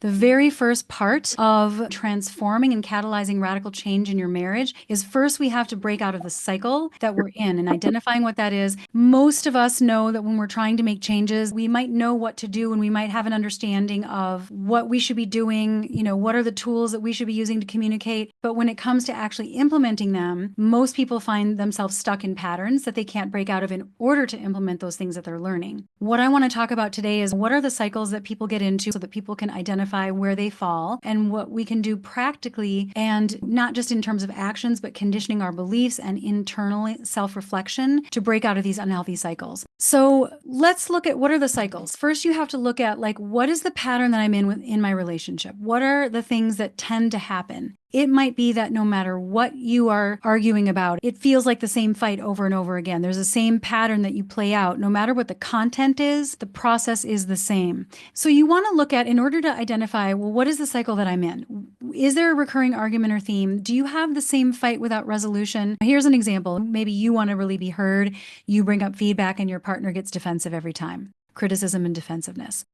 The very first part of transforming and catalyzing radical change in your marriage is first we have to break out of the cycle that we're in and identifying what that is. Most of us know that when we're trying to make changes, we might know what to do and we might have an understanding of what we should be doing, what are the tools that we should be using to communicate. But when it comes to actually implementing them, most people find themselves stuck in patterns that they can't break out of in order to implement those things that they're learning. What I want to talk about today is what are the cycles that people get into so that people can identify where they fall and what we can do practically, and not just in terms of actions, but conditioning our beliefs and internal self-reflection to break out of these unhealthy cycles. So let's look at what are the cycles. First, you have to look at what is the pattern that I'm in my relationship? What are the things that tend to happen? It might be that no matter what you are arguing about, it feels like the same fight over and over again. There's the same pattern that you play out. No matter what the content is, the process is the same. So you want to look at, in order to identify, well, what is the cycle that I'm in? Is there a recurring argument or theme? Do you have the same fight without resolution? Here's an example. Maybe you want to really be heard. You bring up feedback and your partner gets defensive every time. Criticism and defensiveness.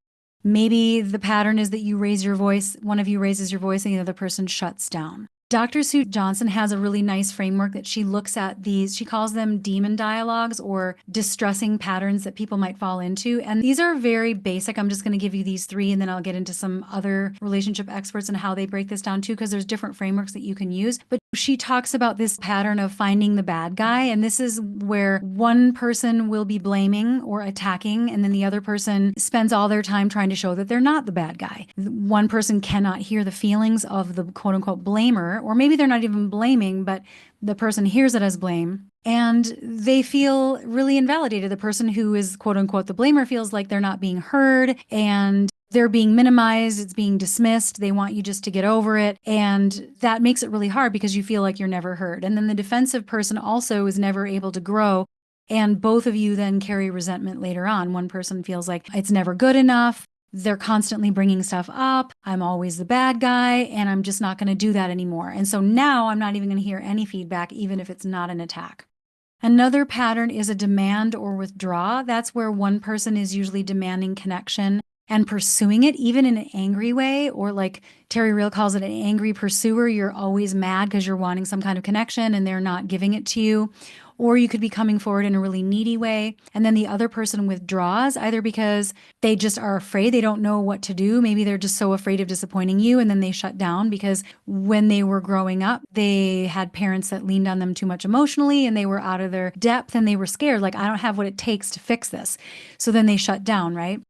Maybe the pattern is that you raise your voice, one of you raises your voice and the other person shuts down. Dr. Sue Johnson has a really nice framework that she looks at these. She calls them demon dialogues or distressing patterns that people might fall into. And these are very basic. I'm just going to give you these three, and then I'll get into some other relationship experts and how they break this down too, because there's different frameworks that you can use. But she talks about this pattern of finding the bad guy. And this is where one person will be blaming or attacking, and then the other person spends all their time trying to show that they're not the bad guy. One person cannot hear the feelings of the quote unquote blamer, or maybe they're not even blaming, but the person hears it as blame and they feel really invalidated. The person who is quote unquote the blamer feels like they're not being heard and they're being minimized, it's being dismissed. They want you just to get over it. And that makes it really hard because you feel like you're never heard. And then the defensive person also is never able to grow. And both of you then carry resentment later on. One person feels like it's never good enough. They're constantly bringing stuff up. I'm always the bad guy, and I'm just not going to do that anymore. And so now I'm not even going to hear any feedback, even if it's not an attack. Another pattern is a demand or withdraw. That's where one person is usually demanding connection and pursuing it, even in an angry way, or like Terry Real calls it, an angry pursuer. You're always mad because you're wanting some kind of connection and they're not giving it to you. Or you could be coming forward in a really needy way. And then the other person withdraws, either because they just are afraid, they don't know what to do. Maybe they're just so afraid of disappointing you, and then they shut down because when they were growing up, they had parents that leaned on them too much emotionally and they were out of their depth and they were scared, like, I don't have what it takes to fix this. So then they shut down, right?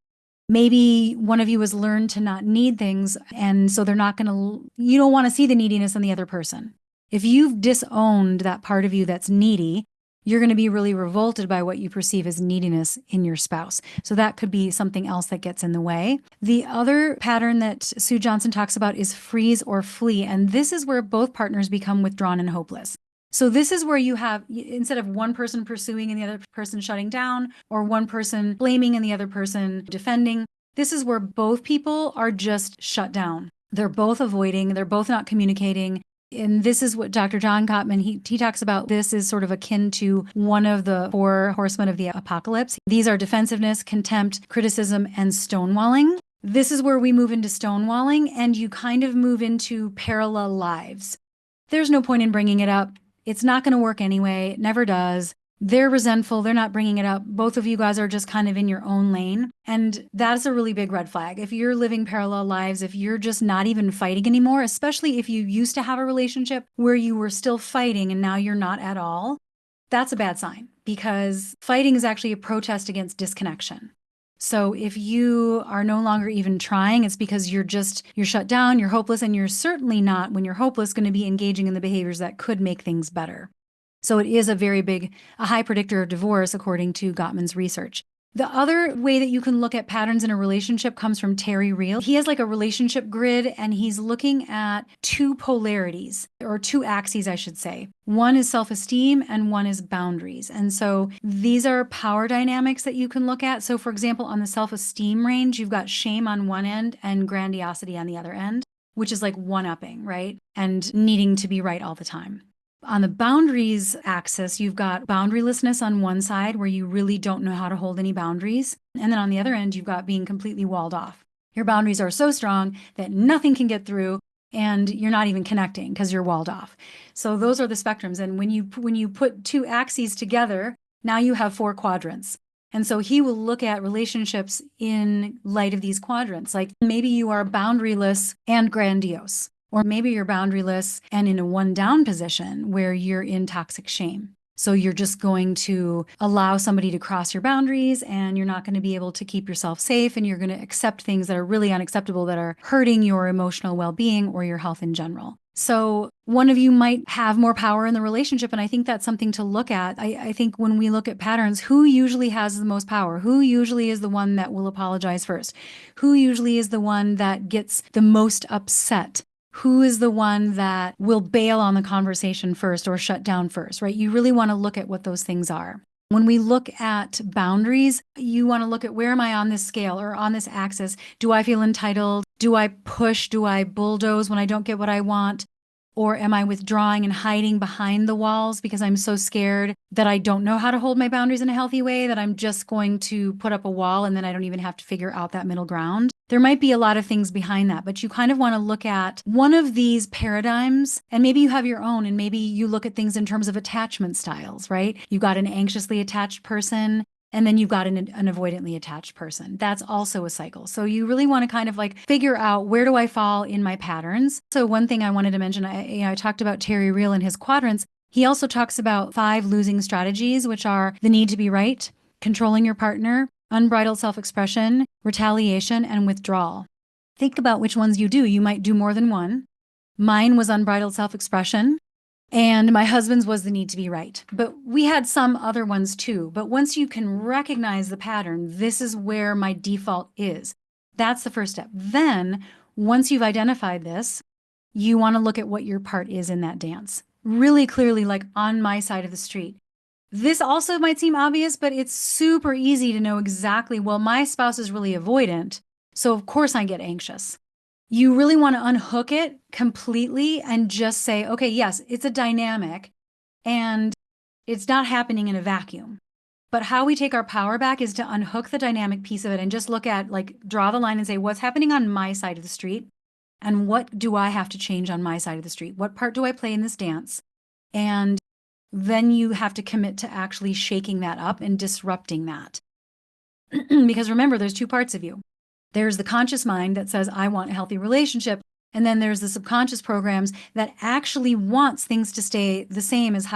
Maybe one of you has learned to not need things, and so they're not going to, you don't want to see the neediness in the other person. If you've disowned that part of you that's needy, you're going to be really revolted by what you perceive as neediness in your spouse. So that could be something else that gets in the way. The other pattern that Sue Johnson talks about is freeze or flee. And this is where both partners become withdrawn and hopeless. So this is where you have, instead of one person pursuing and the other person shutting down, or one person blaming and the other person defending, this is where both people are just shut down. They're both avoiding, they're both not communicating. And this is what Dr. John Gottman, he talks about. This is sort of akin to one of the 4 horsemen of the apocalypse. These are defensiveness, contempt, criticism, and stonewalling. This is where we move into stonewalling, and you kind of move into parallel lives. There's no point in bringing it up. It's not going to work anyway. It never does. They're resentful. They're not bringing it up. Both of you guys are just kind of in your own lane. And that's a really big red flag. If you're living parallel lives, if you're just not even fighting anymore, especially if you used to have a relationship where you were still fighting and now you're not at all, that's a bad sign, because fighting is actually a protest against disconnection. So if you are no longer even trying, it's because you're shut down, you're hopeless, and you're certainly not, when you're hopeless, going to be engaging in the behaviors that could make things better. So it is a high predictor of divorce, according to Gottman's research. The other way that you can look at patterns in a relationship comes from Terry Real. He has like a relationship grid, and he's looking at 2 polarities, or 2 axes, I should say. One is self-esteem and one is boundaries. And so these are power dynamics that you can look at. So for example, on the self-esteem range, you've got shame on one end and grandiosity on the other end, which is like one-upping, right? And needing to be right all the time. On the boundaries axis, you've got boundarylessness on one side, where you really don't know how to hold any boundaries. And then on the other end, you've got being completely walled off. Your boundaries are so strong that nothing can get through, and you're not even connecting because you're walled off. So those are the spectrums. And when you put two axes together, now you have 4 quadrants. And so he will look at relationships in light of these quadrants. Like maybe you are boundaryless and grandiose, or maybe you're boundaryless and in a one down position where you're in toxic shame. So you're just going to allow somebody to cross your boundaries, and you're not going to be able to keep yourself safe, and you're going to accept things that are really unacceptable, that are hurting your emotional well-being or your health in general. So one of you might have more power in the relationship, and I think that's something to look at. I think when we look at patterns, who usually has the most power? Who usually is the one that will apologize first? Who usually is the one that gets the most upset? Who is the one that will bail on the conversation first or shut down first, right? You really want to look at what those things are. When we look at boundaries, you want to look at, where am I on this scale or on this axis? Do I feel entitled? Do I push? Do I bulldoze when I don't get what I want? Or am I withdrawing and hiding behind the walls because I'm so scared that I don't know how to hold my boundaries in a healthy way, that I'm just going to put up a wall and then I don't even have to figure out that middle ground? There might be a lot of things behind that, but you kind of want to look at one of these paradigms, and maybe you have your own, and maybe you look at things in terms of attachment styles, right? You've got an anxiously attached person, and then you've got an avoidantly attached person. That's also a cycle. So you really want to kind of like figure out, where do I fall in my patterns? So one thing I wanted to mention, I talked about Terry Real and his quadrants. He also talks about 5 losing strategies, which are the need to be right, controlling your partner, unbridled self-expression, retaliation, and withdrawal. Think about which ones you do. You might do more than one. Mine was unbridled self-expression, and my husband's was the need to be right. But we had some other ones too. But once you can recognize the pattern, this is where my default is. That's the first step. Then, once you've identified this, you want to look at what your part is in that dance. Really clearly, like on my side of the street. This also might seem obvious, but it's super easy to know exactly, well, my spouse is really avoidant, so of course I get anxious. You really want to unhook it completely and just say, okay, yes, it's a dynamic and it's not happening in a vacuum. But how we take our power back is to unhook the dynamic piece of it and just look at, like, draw the line and say, what's happening on my side of the street? And what do I have to change on my side of the street? What part do I play in this dance? And then you have to commit to actually shaking that up and disrupting that. Because remember, there's 2 parts of you. There's the conscious mind that says, I want a healthy relationship. And then there's the subconscious programs that actually wants things to stay the same as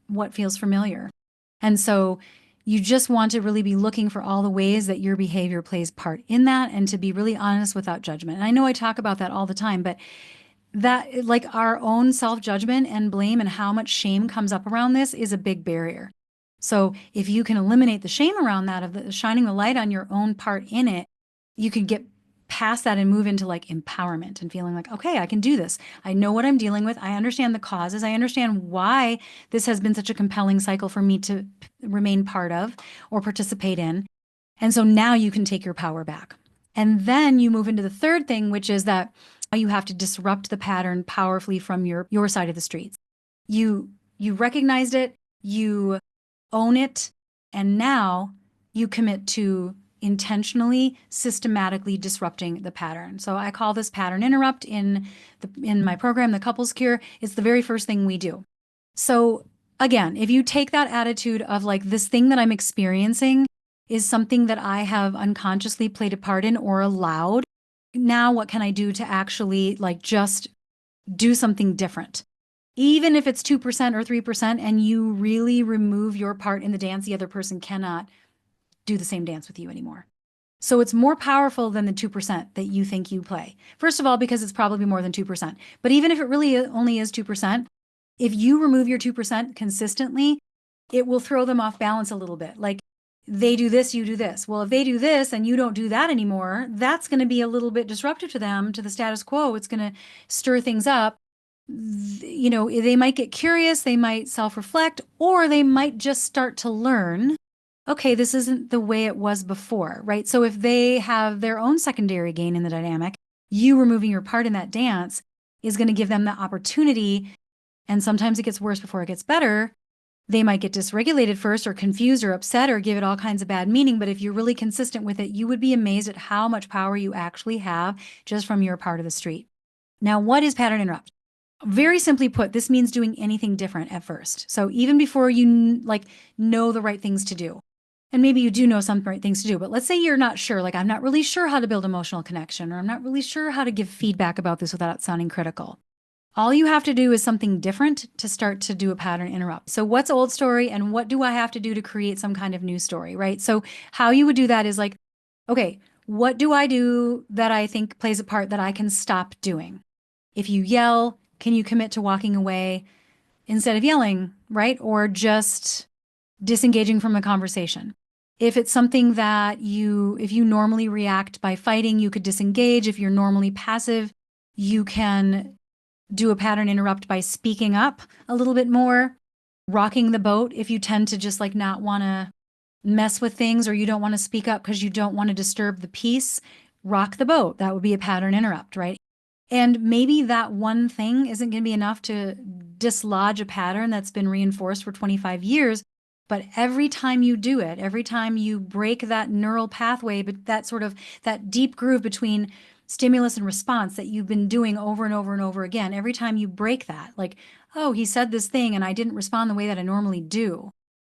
what feels familiar. And so you just want to really be looking for all the ways that your behavior plays part in that, and to be really honest without judgment. And I know I talk about that all the time, but that, like, our own self-judgment and blame and how much shame comes up around this is a big barrier. So if you can eliminate the shame around that, of shining the light on your own part in it, you can get past that and move into like empowerment and feeling like, okay, I can do this. I know what I'm dealing with. I understand the causes. I understand why this has been such a compelling cycle for me to remain part of or participate in. And so now you can take your power back. And then you move into the third thing, which is that you have to disrupt the pattern powerfully from your side of the streets. You recognized it, you own it, and now you commit to intentionally, systematically disrupting the pattern. So I call this pattern interrupt in my program, The Couples Cure. It's the very first thing we do. So again, if you take that attitude of like, this thing that I'm experiencing is something that I have unconsciously played a part in or allowed, now what can I do to actually like just do something different? Even if it's 2% or 3% and you really remove your part in the dance, the other person cannot do the same dance with you anymore. So it's more powerful than the 2% that you think you play. First of all, because it's probably more than 2%. But even if it really only is 2%, if you remove your 2% consistently, it will throw them off balance a little bit. Like, they do this, you do this. Well, if they do this and you don't do that anymore, that's going to be a little bit disruptive to them, to the status quo. It's going to stir things up. You know, they might get curious, they might self-reflect, or they might just start to learn, okay, this isn't the way it was before, right? So if they have their own secondary gain in the dynamic, you removing your part in that dance is going to give them the opportunity, and sometimes it gets worse before it gets better, They might get dysregulated first or confused or upset or give it all kinds of bad meaning. But if you're really consistent with it, you would be amazed at how much power you actually have just from your part of the street. Now, what is pattern interrupt? Very simply put, this means doing anything different at first. So even before you know the right things to do, and maybe you do know some right things to do, but let's say you're not sure, like I'm not really sure how to build emotional connection, or I'm not really sure how to give feedback about this without sounding critical. All you have to do is something different to start to do a pattern interrupt. So what's old story and what do I have to do to create some kind of new story, right? So how you would do that is like, okay, what do I do that I think plays a part that I can stop doing? If you yell, can you commit to walking away instead of yelling, right? Or just disengaging from the conversation? If it's something that if you normally react by fighting, you could disengage. If you're normally passive, you can do a pattern interrupt by speaking up a little bit more, rocking the boat if you tend to just like not want to mess with things or you don't want to speak up because you don't want to disturb the peace. Rock the boat. That would be a pattern interrupt, right? And maybe that one thing isn't going to be enough to dislodge a pattern that's been reinforced for 25 years. But every time you do it, every time you break that neural pathway, but that deep groove between stimulus and response that you've been doing over and over and over again, every time you break that, like, oh, he said this thing and I didn't respond the way that I normally do,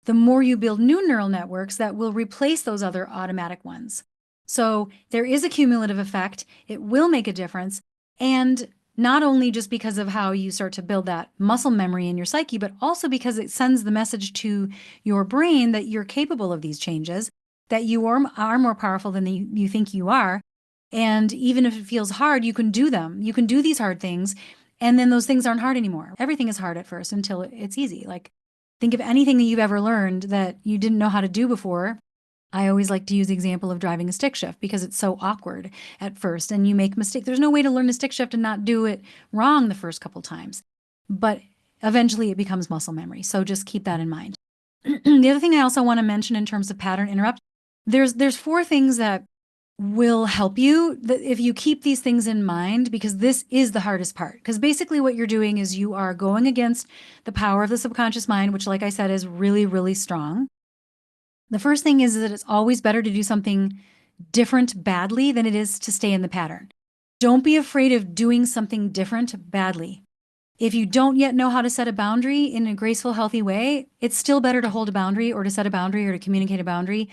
the more you build new neural networks that will replace those other automatic ones. So there is a cumulative effect. It will make a difference. And not only just because of how you start to build that muscle memory in your psyche, but also because it sends the message to your brain that you're capable of these changes, that you are more powerful than you think you are. And even if it feels hard, you can do them. You can do these hard things. And then those things aren't hard anymore. Everything is hard at first until it's easy. Like, think of anything that you've ever learned that you didn't know how to do before. I always like to use the example of driving a stick shift because it's so awkward at first and you make mistakes. There's no way to learn a stick shift and not do it wrong the first couple times. But eventually it becomes muscle memory. So just keep that in mind. The other thing I also want to mention in terms of pattern interrupt, there's 4 things that will help you if you keep these things in mind, because this is the hardest part. Because basically what you're doing is you are going against the power of the subconscious mind, which, like I said, is really, really strong. The first thing is that it's always better to do something different badly than it is to stay in the pattern. Don't be afraid of doing something different badly. If you don't yet know how to set a boundary in a graceful, healthy way, it's still better to hold a boundary or to set a boundary or to communicate a boundary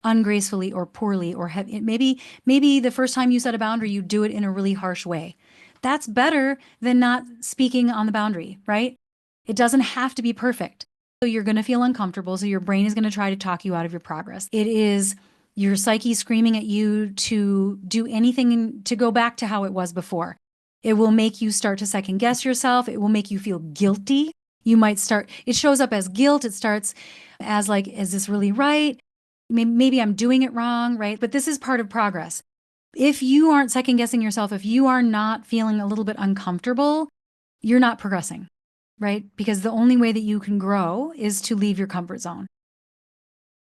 ungracefully or poorly, or maybe the first time you set a boundary, you do it in a really harsh way. That's better than not speaking on the boundary, right? It doesn't have to be perfect. So you're going to feel uncomfortable. So your brain is going to try to talk you out of your progress. It is your psyche screaming at you to do anything to go back to how it was before. It will make you start to second guess yourself. It will make you feel guilty. It shows up as guilt. It starts as like, is this really right? Maybe I'm doing it wrong, right? But this is part of progress. If you aren't second guessing yourself, if you are not feeling a little bit uncomfortable, you're not progressing, right? Because the only way that you can grow is to leave your comfort zone.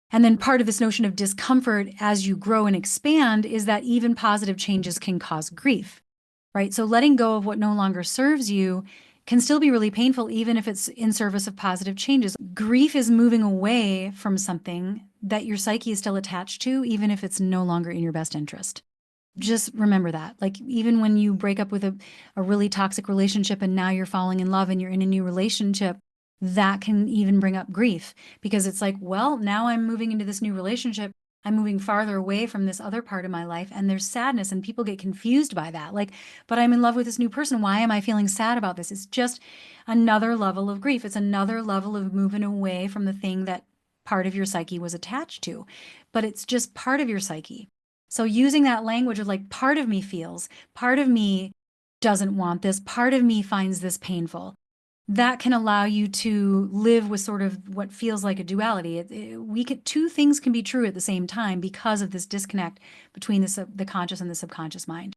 And then part of this notion of discomfort as you grow and expand is that even positive changes can cause grief, right? So letting go of what no longer serves you can still be really painful, even if it's in service of positive changes. Grief is moving away from something that your psyche is still attached to, even if it's no longer in your best interest. Just remember that. Like, even when you break up with a really toxic relationship and now you're falling in love and you're in a new relationship, that can even bring up grief, because it's like, well, now I'm moving into this new relationship. I'm moving farther away from this other part of my life, and there's sadness, and people get confused by that. Like, but I'm in love with this new person. Why am I feeling sad about this? It's just another level of grief. It's another level of moving away from the thing that part of your psyche was attached to, but it's just part of your psyche. So using that language of like, part of me feels, part of me doesn't want this, part of me finds this painful, that can allow you to live with sort of what feels like a duality. Two things can be true at the same time because of this disconnect between the conscious and the subconscious mind.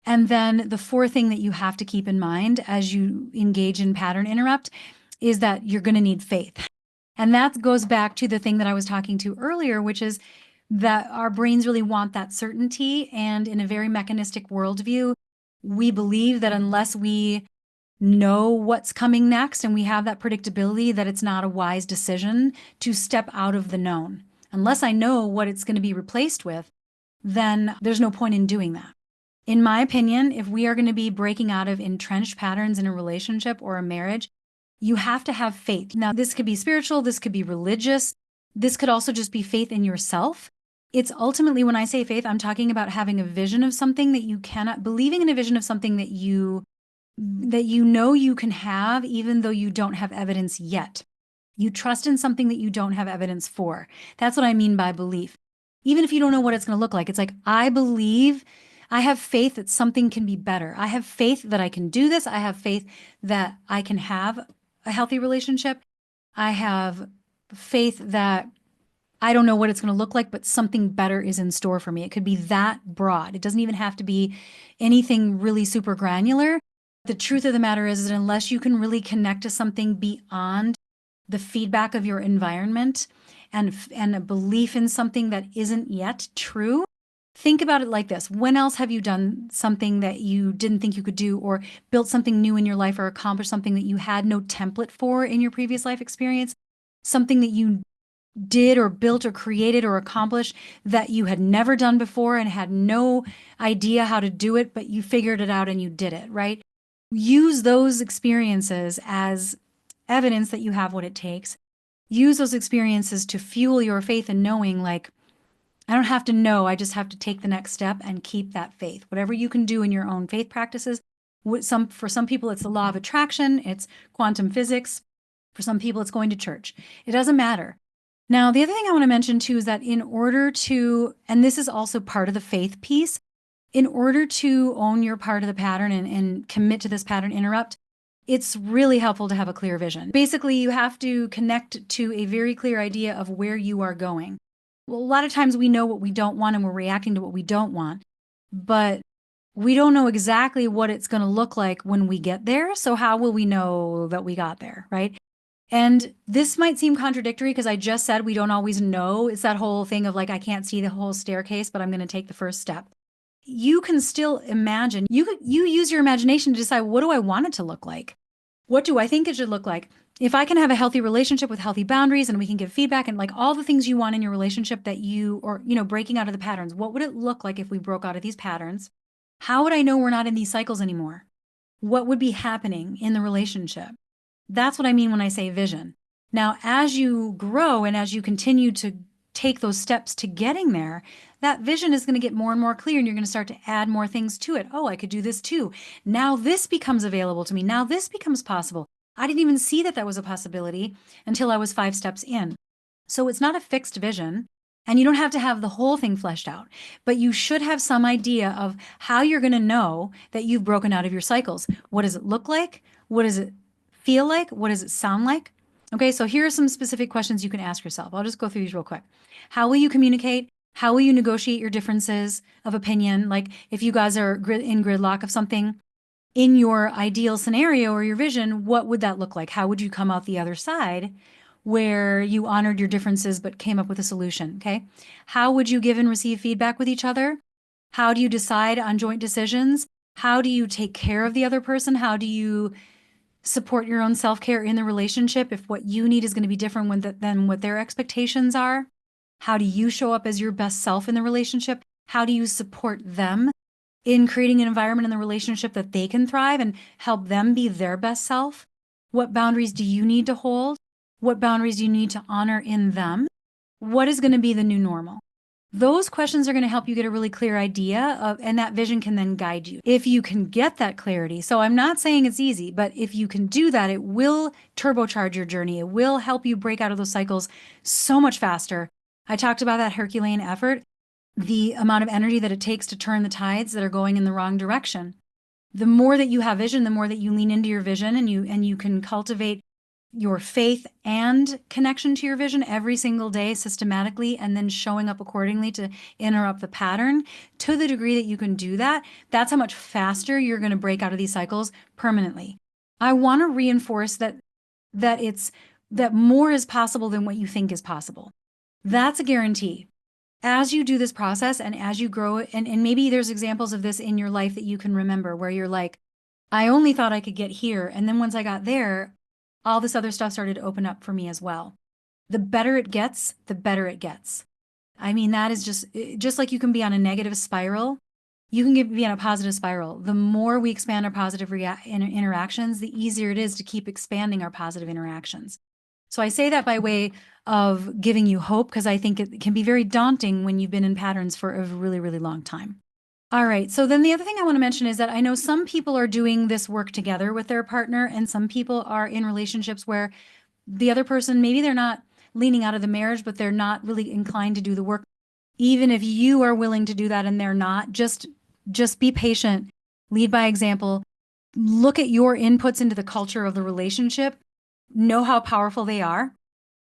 And then the 4th thing that you have to keep in mind as you engage in pattern interrupt is that you're going to need faith. And that goes back to the thing that I was talking to earlier, which is that our brains really want that certainty. And in a very mechanistic worldview, we believe that unless we know what's coming next, and we have that predictability that it's not a wise decision to step out of the known. Unless I know what it's going to be replaced with, then there's no point in doing that. In my opinion, if we are going to be breaking out of entrenched patterns in a relationship or a marriage, you have to have faith. Now, this could be spiritual, this could be religious, this could also just be faith in yourself. It's ultimately, when I say faith, I'm talking about having a vision of something that you cannot, believing in a vision of something that you know you can have, even though you don't have evidence yet. You trust in something that you don't have evidence for. That's what I mean by belief. Even if you don't know what it's going to look like, it's like, I believe, I have faith that something can be better. I have faith that I can do this. I have faith that I can have a healthy relationship. I have faith that I don't know what it's going to look like, but something better is in store for me. It could be that broad. It doesn't even have to be anything really super granular. The truth of the matter is that unless you can really connect to something beyond the feedback of your environment and a belief in something that isn't yet true, think about it like this. When else have you done something that you didn't think you could do, or built something new in your life, or accomplished something that you had no template for in your previous life experience? Something that you did or built or created or accomplished that you had never done before and had no idea how to do it, but you figured it out and you did it, right? Use those experiences as evidence that you have what it takes. Use those experiences to fuel your faith in knowing, like, I don't have to know, I just have to take the next step and keep that faith. Whatever you can do in your own faith practices. For some people, it's the law of attraction, it's quantum physics. For some people, it's going to church. It doesn't matter. Now, the other thing I want to mention too is that in order to, and this is also part of the faith piece, in order to own your part of the pattern and commit to this pattern interrupt, it's really helpful to have a clear vision. Basically, you have to connect to a very clear idea of where you are going. Well, a lot of times we know what we don't want and we're reacting to what we don't want, but we don't know exactly what it's going to look like when we get there. So how will we know that we got there, right? And this might seem contradictory because I just said we don't always know. It's that whole thing of like, I can't see the whole staircase, but I'm going to take the first step. You can still imagine. You use your imagination to decide, what do I want it to look like? What do I think it should look like? If I can have a healthy relationship with healthy boundaries and we can give feedback and like all the things you want in your relationship that breaking out of the patterns, what would it look like if we broke out of these patterns? How would I know we're not in these cycles anymore? What would be happening in the relationship? That's what I mean when I say vision. Now, as you grow and as you continue to take those steps to getting there, that vision is going to get more and more clear and you're going to start to add more things to it. Oh, I could do this too. Now this becomes available to me. Now this becomes possible. I didn't even see that that was a possibility until I was 5 steps in. So it's not a fixed vision and you don't have to have the whole thing fleshed out, but you should have some idea of how you're going to know that you've broken out of your cycles. What does it look like? What does it feel like? What does it sound like? Okay, so here are some specific questions you can ask yourself. I'll just go through these real quick. How will you communicate? How will you negotiate your differences of opinion? Like if you guys are in gridlock of something, in your ideal scenario or your vision, what would that look like? How would you come out the other side where you honored your differences but came up with a solution? Okay. How would you give and receive feedback with each other? How do you decide on joint decisions? How do you take care of the other person? How do you support your own self-care in the relationship if what you need is going to be different than what their expectations are? How do you show up as your best self in the relationship? How do you support them in creating an environment in the relationship that they can thrive and help them be their best self? What boundaries do you need to hold? What boundaries do you need to honor in them? What is going to be the new normal? Those questions are going to help you get a really clear idea of, and that vision can then guide you. If you can get that clarity, so I'm not saying it's easy, but if you can do that, it will turbocharge your journey. It will help you break out of those cycles so much faster. I talked about that Herculean effort, the amount of energy that it takes to turn the tides that are going in the wrong direction. The more that you have vision, the more that you lean into your vision and you can cultivate your faith and connection to your vision every single day systematically, and then showing up accordingly to interrupt the pattern. To the degree that you can do that, that's how much faster you're going to break out of these cycles permanently. I want to reinforce that more is possible than what you think is possible. That's a guarantee. As you do this process and as you grow, and maybe there's examples of this in your life that you can remember where you're like, I only thought I could get here. And then once I got there, all this other stuff started to open up for me as well. The better it gets, the better it gets. I mean, that is just like you can be on a negative spiral, you can be on a positive spiral. The more we expand our positive interactions, the easier it is to keep expanding our positive interactions. So I say that by way of giving you hope, because I think it can be very daunting when you've been in patterns for a really, really long time. All right. So then the other thing I want to mention is that I know some people are doing this work together with their partner, and some people are in relationships where the other person, maybe they're not leaning out of the marriage, but they're not really inclined to do the work. Even if you are willing to do that and they're not, just be patient, lead by example, look at your inputs into the culture of the relationship, know how powerful they are,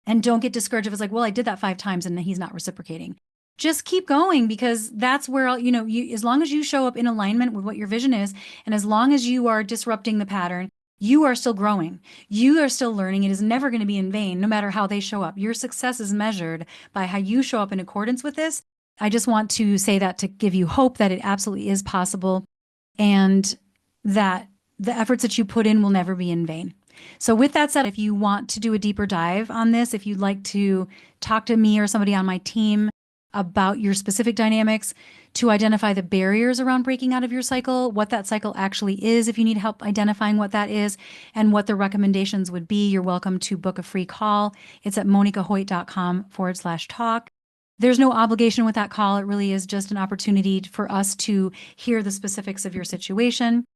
and don't get discouraged if it's like, well, I did that 5 times and he's not reciprocating. Just keep going, because that's where, as long as you show up in alignment with what your vision is, and as long as you are disrupting the pattern, you are still growing. You are still learning. It is never going to be in vain, no matter how they show up. Your success is measured by how you show up in accordance with this. I just want to say that to give you hope that it absolutely is possible, and that the efforts that you put in will never be in vain. So with that said, if you want to do a deeper dive on this, if you'd like to talk to me or somebody on my team about your specific dynamics to identify the barriers around breaking out of your cycle, what that cycle actually is, if you need help identifying what that is, and what the recommendations would be, you're welcome to book a free call. It's at monikahoyt.com/talk. There's no obligation with that call. It really is just an opportunity for us to hear the specifics of your situation.